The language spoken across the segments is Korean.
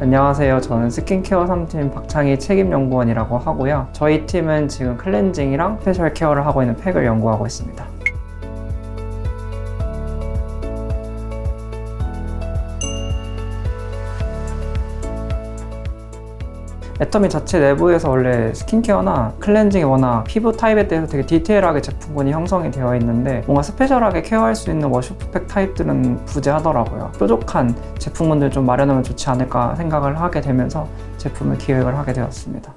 안녕하세요. 저는 스킨케어 3팀 박창희 책임연구원이라고 하고요. 저희 팀은 지금 클렌징이랑 스페셜 케어를 하고 있는 팩을 연구하고 있습니다. 애터미 자체 내부에서 원래 스킨케어나 클렌징이 워낙 피부 타입에 대해서 되게 디테일하게 제품군이 형성이 되어 있는데 뭔가 스페셜하게 케어할 수 있는 워시프팩 타입들은 부재하더라고요. 뾰족한 제품군들 좀 마련하면 좋지 않을까 생각을 하게 되면서 제품을 기획을 하게 되었습니다.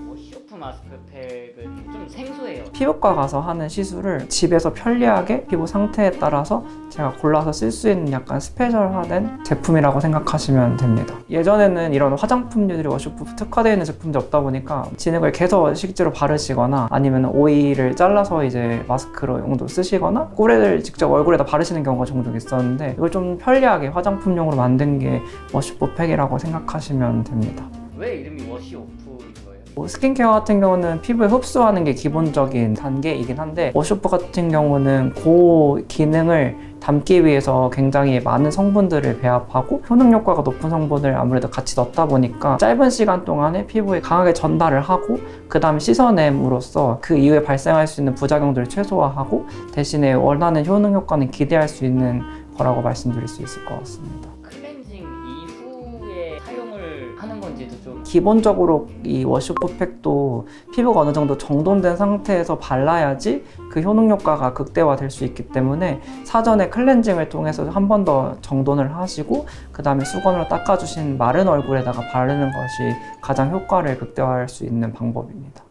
워시오프 마스크팩은 좀 생소해요. 피부과 가서 하는 시술을 집에서 편리하게 피부 상태에 따라서 제가 골라서 쓸 수 있는 약간 스페셜화된 제품이라고 생각하시면 됩니다. 예전에는 이런 화장품류들이 워시오프 특화되어 있는 제품들이 없다 보니까 진흙을 개서 실제로 바르시거나 아니면 오일을 잘라서 이제 마스크로 용도 쓰시거나 꿀을 직접 얼굴에다 바르시는 경우가 종종 있었는데 이걸 좀 편리하게 화장품용으로 만든 게 워시오프 팩이라고 생각하시면 됩니다. 왜 이름이 워시오프인 거예요? 스킨케어 같은 경우는 피부에 흡수하는 게 기본적인 단계이긴 한데 워시오프 같은 경우는 그 기능을 담기 위해서 굉장히 많은 성분들을 배합하고 효능 효과가 높은 성분을 아무래도 같이 넣다 보니까 짧은 시간 동안에 피부에 강하게 전달을 하고 그 다음에 씻어냄으로써 그 이후에 발생할 수 있는 부작용들을 최소화하고 대신에 원하는 효능 효과는 기대할 수 있는 거라고 말씀드릴 수 있을 것 같습니다. 클렌징 이후에 사용을 하는 건지도 좀 기본적으로 이 워시오프 팩도 피부가 어느 정도 정돈된 상태에서 발라야지 그 효능 효과가 극대화될 수 있기 때문에 사전에 클렌징을 통해서 한 번 더 정돈을 하시고 그 다음에 수건으로 닦아주신 마른 얼굴에다가 바르는 것이 가장 효과를 극대화할 수 있는 방법입니다.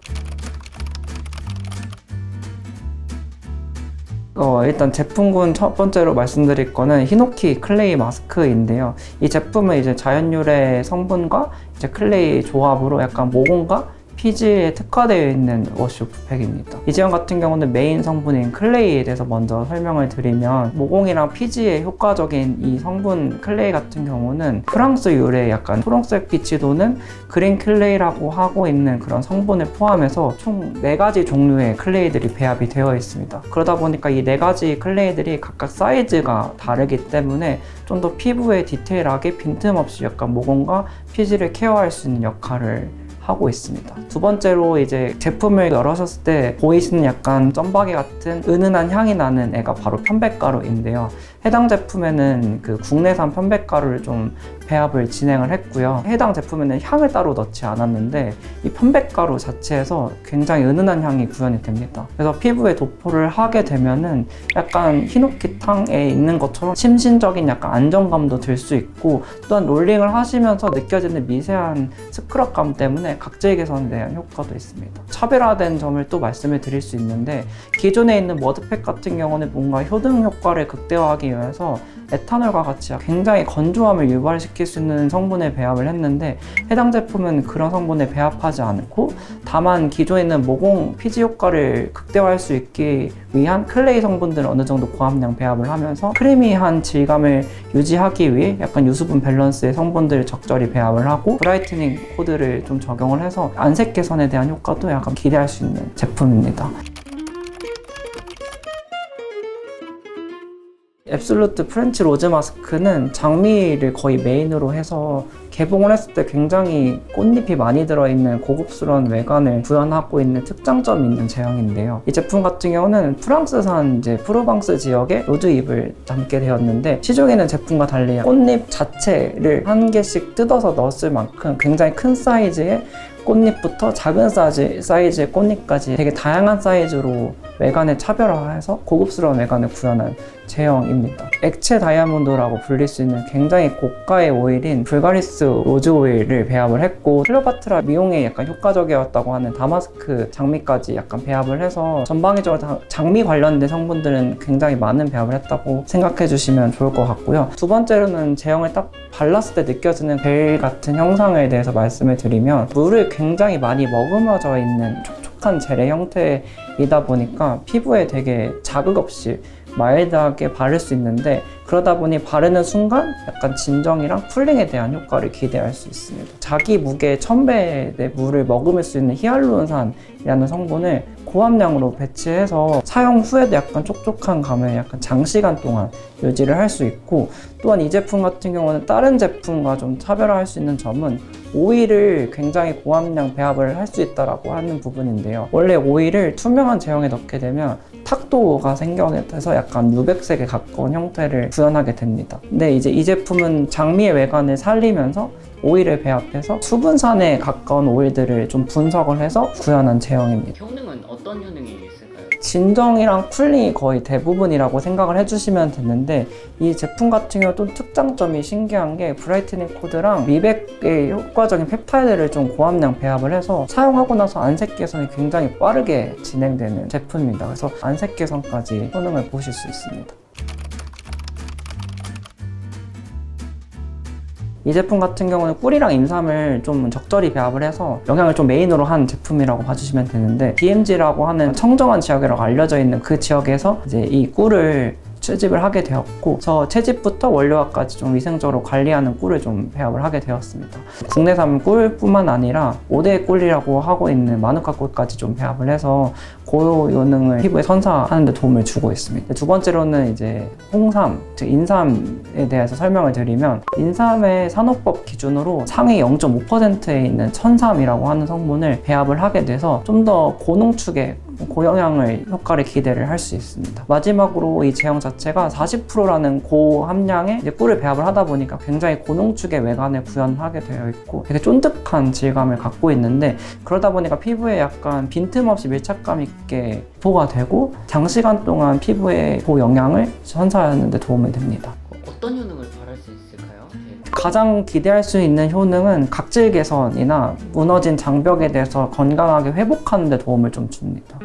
일단 제품군 첫 번째로 말씀드릴 거는 히노키 클레이 마스크인데요. 이 제품은 이제 자연유래 성분과 이제 클레이 조합으로 약간 모공과 피지에 특화되어 있는 워시오프 팩입니다. 이 제형 같은 경우는 메인 성분인 클레이에 대해서 먼저 설명을 드리면 모공이랑 피지에 효과적인 이 성분 클레이 같은 경우는 프랑스 유래 약간 초록색 빛이 도는 그린 클레이라고 하고 있는 그런 성분을 포함해서 총 4가지 종류의 클레이들이 배합이 되어 있습니다. 그러다 보니까 이 4가지 클레이들이 각각 사이즈가 다르기 때문에 좀 더 피부에 디테일하게 빈틈없이 약간 모공과 피지를 케어할 수 있는 역할을 하고 있습니다. 두 번째로 이제 제품을 열으셨을 때 보이시는 약간 점박이 같은 은은한 향이 나는 애가 바로 편백가루인데요. 해당 제품에는 그 국내산 편백가루를 좀 배합을 진행을 했고요. 해당 제품에는 향을 따로 넣지 않았는데 이 편백가루 자체에서 굉장히 은은한 향이 구현이 됩니다. 그래서 피부에 도포를 하게 되면은 약간 히노키탕에 있는 것처럼 심신적인 약간 안정감도 들 수 있고 또한 롤링을 하시면서 느껴지는 미세한 스크럽감 때문에 각질 개선에 대한 효과도 있습니다. 차별화된 점을 또 말씀을 드릴 수 있는데 기존에 있는 머드팩 같은 경우는 뭔가 효능 효과를 극대화하기 위해서 에탄올과 같이 굉장히 건조함을 유발시킬 수 있는 성분을 배합을 했는데 해당 제품은 그런 성분을 배합하지 않고 다만 기존에 있는 모공 피지 효과를 극대화할 수 있기 위한 클레이 성분들을 어느 정도 고함량 배합을 하면서 크리미한 질감을 유지하기 위해 약간 유수분 밸런스의 성분들을 적절히 배합을 하고 브라이트닝 코드를 좀 적용을 해서 안색 개선에 대한 효과도 약간 기대할 수 있는 제품입니다. 앱솔루트 프렌치 로즈 마스크는 장미를 거의 메인으로 해서 개봉을 했을 때 굉장히 꽃잎이 많이 들어있는 고급스러운 외관을 구현하고 있는 특장점이 있는 제형인데요. 이 제품 같은 경우는 프랑스산 이제 프로방스 지역의 로즈 잎을 담게 되었는데 시중에 있는 제품과 달리 꽃잎 자체를 한 개씩 뜯어서 넣었을 만큼 굉장히 큰 사이즈의 꽃잎부터 작은 사이즈의 꽃잎까지 되게 다양한 사이즈로 외관을 차별화해서 고급스러운 외관을 구현한 제형입니다. 액체 다이아몬드라고 불릴 수 있는 굉장히 고가의 오일인 불가리스 로즈 오일을 배합을 했고 클레오파트라 미용에 약간 효과적이었다고 하는 다마스크 장미까지 약간 배합을 해서 전방위적으로 장미 관련된 성분들은 굉장히 많은 배합을 했다고 생각해 주시면 좋을 것 같고요. 두 번째로는 제형을 딱 발랐을 때 느껴지는 벨 같은 형상에 대해서 말씀을 드리면 물을 굉장히 많이 머금어져 있는 촉촉한 젤의 형태이다 보니까 피부에 되게 자극 없이 마일드하게 바를 수 있는데 그러다 보니 바르는 순간 약간 진정이랑 쿨링에 대한 효과를 기대할 수 있습니다. 자기 무게 1000배의 물을 머금을 수 있는 히알루론산이라는 성분을 고함량으로 배치해서 사용 후에도 약간 촉촉한 감을 약간 장시간 동안 유지를 할 수 있고, 또한 이 제품 같은 경우는 다른 제품과 좀 차별화할 수 있는 점은 오일을 굉장히 고함량 배합을 할 수 있다라고 하는 부분인데요. 원래 오일을 투명한 제형에 넣게 되면 탁도가 생겨서 약간 유백색에 가까운 형태를 구현하게 됩니다. 근데 이제 이 제품은 장미의 외관을 살리면서 오일을 배합해서 수분산에 가까운 오일들을 좀 분석을 해서 구현한 제형입니다. 효능은 어떤 효능이 있을까요? 진정이랑 쿨링이 거의 대부분이라고 생각을 해주시면 되는데, 이 제품 같은 경우 또 특장점이 신기한 게 브라이트닝 코드랑 미백의 효과적인 펩타이드를 좀 고함량 배합을 해서 사용하고 나서 안색 개선이 굉장히 빠르게 진행되는 제품입니다. 그래서 안색 개선까지 효능을 보실 수 있습니다. 이 제품 같은 경우는 꿀이랑 인삼을 좀 적절히 배합을 해서 영양을 좀 메인으로 한 제품이라고 봐주시면 되는데, DMZ라고 하는 청정한 지역이라고 알려져 있는 그 지역에서 이제 이 꿀을 채집을 하게 되었고, 저 채집부터 원료화까지 좀 위생적으로 관리하는 꿀을 좀 배합을 하게 되었습니다. 국내산 꿀뿐만 아니라 5대 꿀이라고 하고 있는 마누카 꿀까지 좀 배합을 해서 고효능을 피부에 선사하는 데 도움을 주고 있습니다. 두 번째로는 이제 홍삼, 즉 인삼에 대해서 설명을 드리면, 인삼의 산호법 기준으로 상위 0.5%에 있는 천삼이라고 하는 성분을 배합을 하게 돼서 좀 더 고농축의 고영양을 효과를 기대를 할 수 있습니다. 마지막으로 이 제형 자체가 40%라는 고함량의 이제 꿀을 배합을 하다 보니까 굉장히 고농축의 외관을 구현하게 되어 있고 되게 쫀득한 질감을 갖고 있는데, 그러다 보니까 피부에 약간 빈틈없이 밀착감 있게 보가 되고 장시간 동안 피부에 고영양을 선사하는 데 도움이 됩니다. 어떤 효능을 바랄 수 있을까요? 가장 기대할 수 있는 효능은 각질 개선이나 무너진 장벽에 대해서 건강하게 회복하는 데 도움을 좀 줍니다.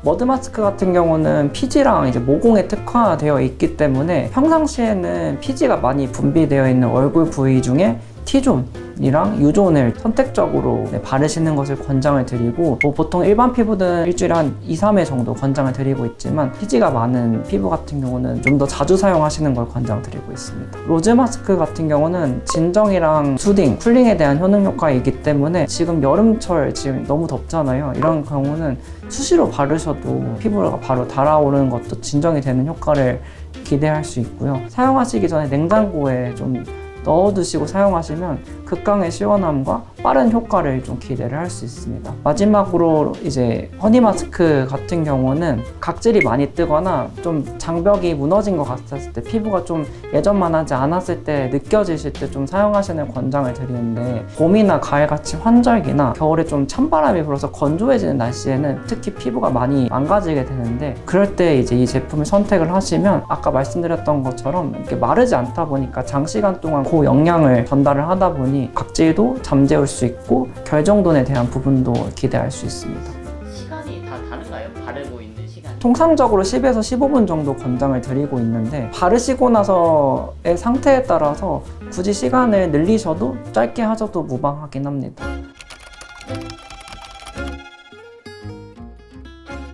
머드 마스크 같은 경우는 피지랑 이제 모공에 특화되어 있기 때문에 평상시에는 피지가 많이 분비되어 있는 얼굴 부위 중에 T존이랑 U존을 선택적으로 바르시는 것을 권장을 드리고, 보통 일반 피부는 일주일에 한 2, 3회 정도 권장을 드리고 있지만 피지가 많은 피부 같은 경우는 좀 더 자주 사용하시는 걸 권장드리고 있습니다. 로즈 마스크 같은 경우는 진정이랑 수딩, 쿨링에 대한 효능 효과이기 때문에 지금 여름철 지금 너무 덥잖아요. 이런 경우는 수시로 바르셔도 피부가 바로 달아오르는 것도 진정이 되는 효과를 기대할 수 있고요. 사용하시기 전에 냉장고에 좀 넣어두시고 사용하시면 극강의 시원함과 빠른 효과를 좀 기대를 할 수 있습니다. 마지막으로 이제 허니 마스크 같은 경우는 각질이 많이 뜨거나 좀 장벽이 무너진 것 같았을 때, 피부가 좀 예전만 하지 않았을 때 느껴지실 때 좀 사용하시는 권장을 드리는데, 봄이나 가을같이 환절기나 겨울에 좀 찬바람이 불어서 건조해지는 날씨에는 특히 피부가 많이 망가지게 되는데, 그럴 때 이제 이 제품을 선택을 하시면 아까 말씀드렸던 것처럼 이렇게 마르지 않다 보니까 장시간 동안 고영양을 전달을 하다 보니 각질도 잠재울 수 있고 결정돈에 대한 부분도 기대할 수 있습니다. 시간이 다 다른가요? 바르고 있는 시간이? 통상적으로 10에서 15분 정도 권장을 드리고 있는데, 바르시고 나서의 상태에 따라서 굳이 시간을 늘리셔도 짧게 하셔도 무방하긴 합니다.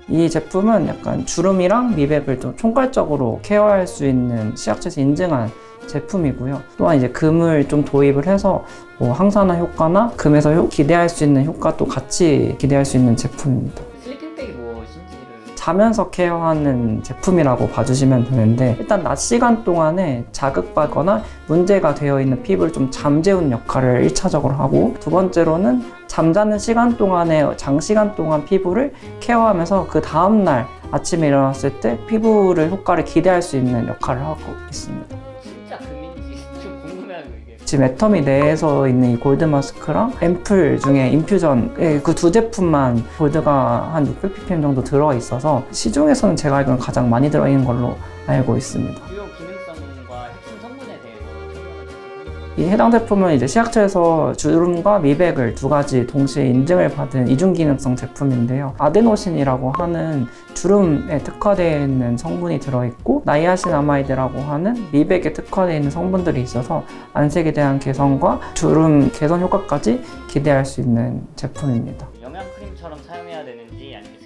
이 제품은 약간 주름이랑 미백을 좀 총괄적으로 케어할 수 있는 시약처에서 인증한 제품이고요. 또한 이제 금을 좀 도입을 해서 뭐 항산화 효과나 금에서 기대할 수 있는 효과도 같이 기대할 수 있는 제품입니다. 슬리핑백이 무엇인지를 자면서 케어하는 제품이라고 봐주시면 되는데, 일단 낮 시간 동안에 자극받거나 문제가 되어 있는 피부를 좀 잠재우는 역할을 1차적으로 하고, 두 번째로는 잠자는 시간 동안에 장시간 동안 피부를 케어하면서 그 다음날 아침에 일어났을 때 피부를 효과를 기대할 수 있는 역할을 하고 있습니다. 진짜 금인지 좀 궁금해요 이게. 지금 애터미 내에서 있는 이 골드 마스크랑 앰플 중에 인퓨전 그 두 제품만 골드가 한 600ppm 정도 들어 있어서 시중에서는 제가 알기로는 가장 많이 들어 있는 걸로 알고 있습니다. 주요 기능성과 핵심 성분에 대해서 설명을 해주세요. 이 해당 제품은 이제 시약처에서 주름과 미백을 두 가지 동시에 인증을 받은 이중 기능성 제품인데요. 아데노신이라고 하는 주름에 특화되어 있는 성분이 들어있고, 나이아신아마이드라고 하는 미백에 특화되어 있는 성분들이 있어서 안색에 대한 개선과 주름 개선 효과까지 기대할 수 있는 제품입니다. 영양 크림처럼 사용해야 되는지 아니면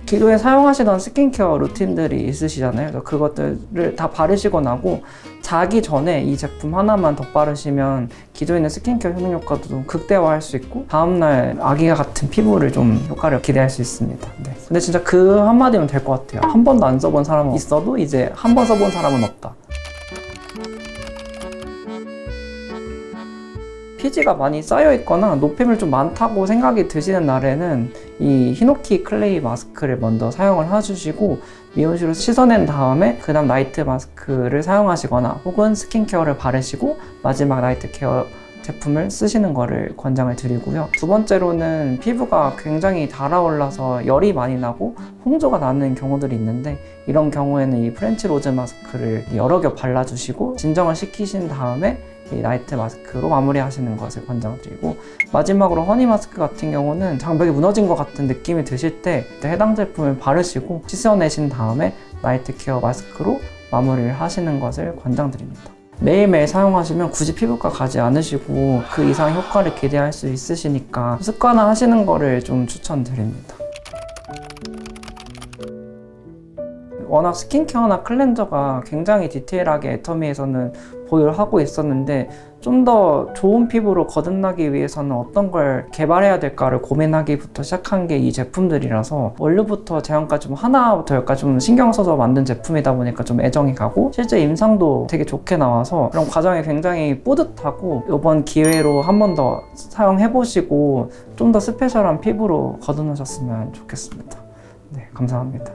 기존에 사용하시던 스킨케어 루틴들이 있으시잖아요. 그래서 그것들을 다 바르시고 나고 자기 전에 이 제품 하나만 덧바르시면 기존에 있는 스킨케어 효능 효과도 좀 극대화할 수 있고 다음날 아기가 같은 피부를 좀 효과를 기대할 수 있습니다. 네. 근데 진짜 그 한마디면 될 것 같아요. 한 번도 안 써본 사람은 있어도 이제 한 번 써본 사람은 없다. 피지가 많이 쌓여 있거나 노폐물 좀 많다고 생각이 드시는 날에는 이 히노키 클레이 마스크를 먼저 사용을 해주시고 미온수로 씻어낸 다음에 그 다음 나이트 마스크를 사용하시거나 혹은 스킨케어를 바르시고 마지막 나이트 케어 제품을 쓰시는 거를 권장을 드리고요. 두 번째로는 피부가 굉장히 달아올라서 열이 많이 나고 홍조가 나는 경우들이 있는데 이런 경우에는 이 프렌치 로즈 마스크를 여러 겹 발라주시고 진정을 시키신 다음에 이 나이트 마스크로 마무리하시는 것을 권장드리고 마지막으로 허니 마스크 같은 경우는 장벽이 무너진 것 같은 느낌이 드실 때 해당 제품을 바르시고 씻어내신 다음에 나이트 케어 마스크로 마무리를 하시는 것을 권장드립니다. 매일매일 사용하시면 굳이 피부과 가지 않으시고 그 이상 효과를 기대할 수 있으시니까 습관화 하시는 거를 좀 추천드립니다. 워낙 스킨케어나 클렌저가 굉장히 디테일하게 애터미에서는 보유를 하고 있었는데 좀 더 좋은 피부로 거듭나기 위해서는 어떤 걸 개발해야 될까를 고민하기부터 시작한 게 이 제품들이라서 원료부터 제형까지 좀 하나부터 열까지 좀 신경 써서 만든 제품이다 보니까 좀 애정이 가고 실제 임상도 되게 좋게 나와서 그런 과정이 굉장히 뿌듯하고 이번 기회로 한 번 더 사용해보시고 좀 더 스페셜한 피부로 거듭나셨으면 좋겠습니다. 네, 감사합니다.